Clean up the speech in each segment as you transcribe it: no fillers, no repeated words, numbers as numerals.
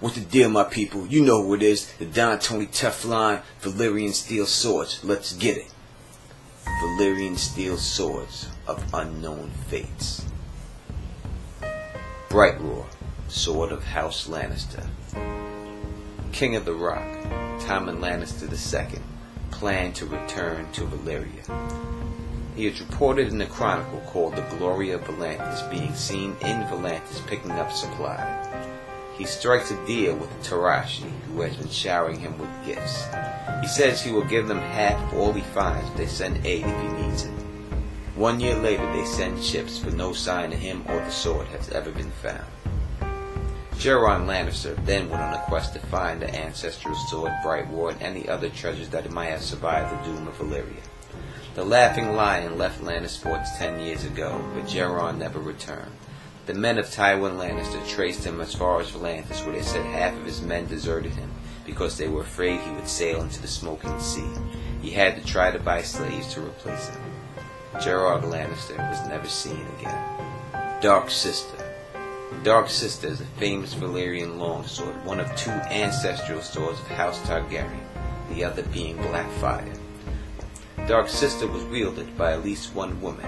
What's the deal, my people? You know who it is. The Don Tony Teflon Valyrian Steel Swords. Let's get it. Valyrian Steel Swords of Unknown Fates. Bright Roar, Sword of House Lannister. King of the Rock, Tommen Lannister II, planned to return to Valyria. He is reported in a chronicle called the Glory of Volantis being seen in Volantis picking up supply. He strikes a deal with Tarashi, who has been showering him with gifts. He says he will give them half all he finds if they send aid if he needs it. 1 year later they send ships, but no sign of him or the sword has ever been found. Geron Lannister then went on a quest to find the ancestral sword, Bright Roar, and any other treasures that might have survived the doom of Valyria. The Laughing Lion left Lannisport 10 years ago, but Geron never returned. The men of Tywin Lannister traced him as far as Volantis, where they said half of his men deserted him because they were afraid he would sail into the smoking sea. He had to try to buy slaves to replace him. Gerard Lannister was never seen again. Dark Sister. Dark Sister is a famous Valyrian longsword, one of two ancestral swords of House Targaryen, the other being Blackfire. Dark Sister was wielded by at least one woman,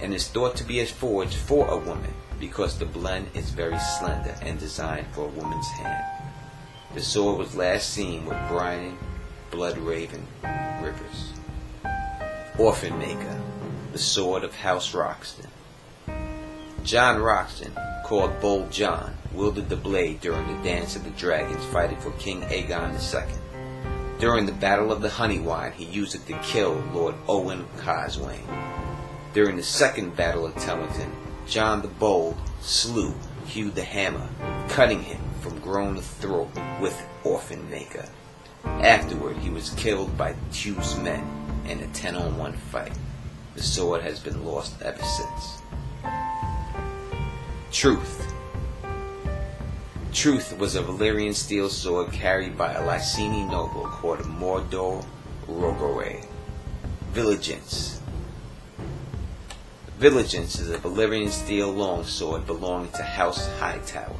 and is thought to be forged for a woman, because the blend is very slender and designed for a woman's hand. The sword was last seen with Brian Bloodraven Rivers. Orphan Maker, the sword of House Roxton. John Roxton, called Bold John, wielded the blade during the Dance of the Dragons fighting for King Aegon II. During the Battle of the Honeywine, he used it to kill Lord Owen Coswain. During the Second Battle of Temmelton, John the Bold slew Hugh the Hammer, cutting him from groin to throat with Orphan Maker. Afterward, he was killed by Hugh's men in a 10-on-1 fight. The sword has been lost ever since. Truth. Truth was a Valyrian steel sword carried by a Lyseni noble called Mordor Rogore. Vigilance. Vigilance is a Valyrian steel longsword belonging to House Hightower.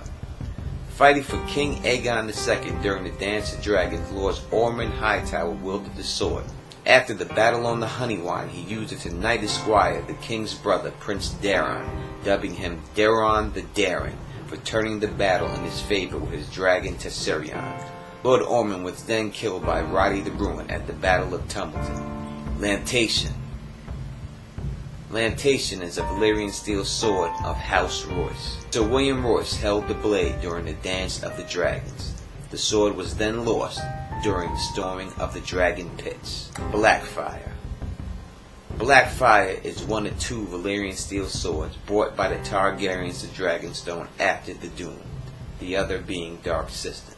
Fighting for King Aegon II during the Dance of Dragons, Lord Ormond Hightower wielded the sword. After the battle on the Honeywine, he used it to knight his squire, the king's brother, Prince Daeron, dubbing him Daeron the Daring, for turning the battle in his favor with his dragon Tesserion. Lord Ormond was then killed by Roddy the Ruin at the Battle of Tumbleton. Lantation. Lantation is a Valyrian steel sword of House Royce. Sir William Royce held the blade during the Dance of the Dragons. The sword was then lost during the storming of the Dragon Pits. Blackfire. Blackfire is one of two Valyrian steel swords brought by the Targaryens to Dragonstone after the Doom, the other being Dark Sister.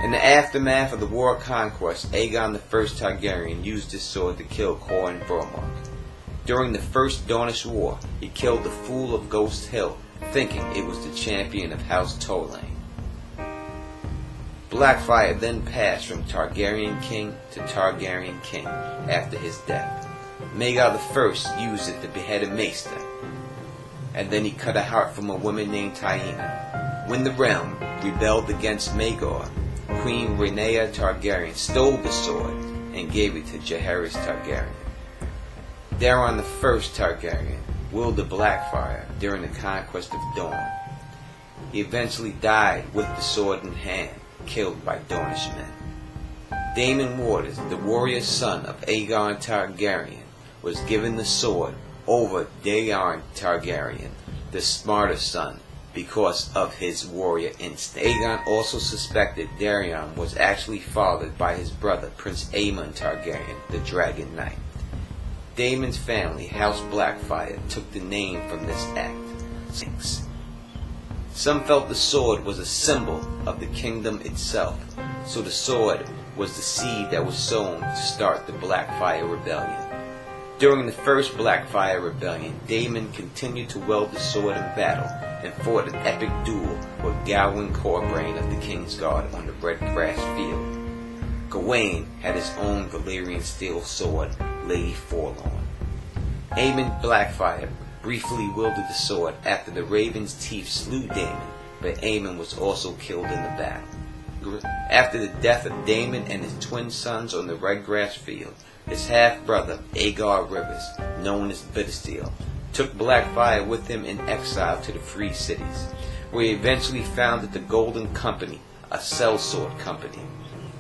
In the aftermath of the War of Conquest, Aegon I Targaryen used this sword to kill Corin Vormok. During the First Dornish War, he killed the Fool of Ghost Hill, thinking it was the champion of House Tolain. Blackfire then passed from Targaryen King to Targaryen King after his death. Maegor I used it to behead a maester, and then he cut a heart from a woman named Taena. When the realm rebelled against Maegor, Queen Rhaenyra Targaryen stole the sword and gave it to Jaehaerys Targaryen. Daeron I Targaryen wielded Blackfire during the conquest of Dorne. He eventually died with the sword in hand, killed by Dornish men. Daemon Waters, the warrior son of Aegon Targaryen, was given the sword over Daeron Targaryen, the smarter son, because of his warrior instinct. Aegon also suspected Daeron was actually fathered by his brother, Prince Aemon Targaryen, the Dragon Knight. Daemon's family, House Blackfire, took the name from this act. Some felt the sword was a symbol of the kingdom itself, so the sword was the seed that was sown to start the Blackfire Rebellion. During the first Blackfire Rebellion, Daemon continued to wield the sword in battle and fought an epic duel with Gawyn Corbrain of the King's Guard on the Red Grass Field. Gawain had his own Valyrian steel sword, Lady Forlorn. Aemon Blackfire briefly wielded the sword after the Raven's teeth slew Daemon, but Aemon was also killed in the battle. After the death of Daemon and his twin sons on the red grass field, his half-brother, Aegar Rivers, known as Bittersteel, took Blackfire with him in exile to the Free Cities, where he eventually founded the Golden Company, a sellsword company.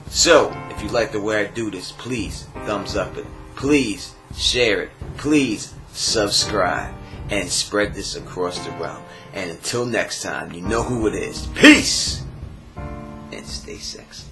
So, if you like the way I do this, please thumbs up it, please share it, please subscribe, and spread this across the realm. And until next time, you know who it is. Peace! And stay sexy.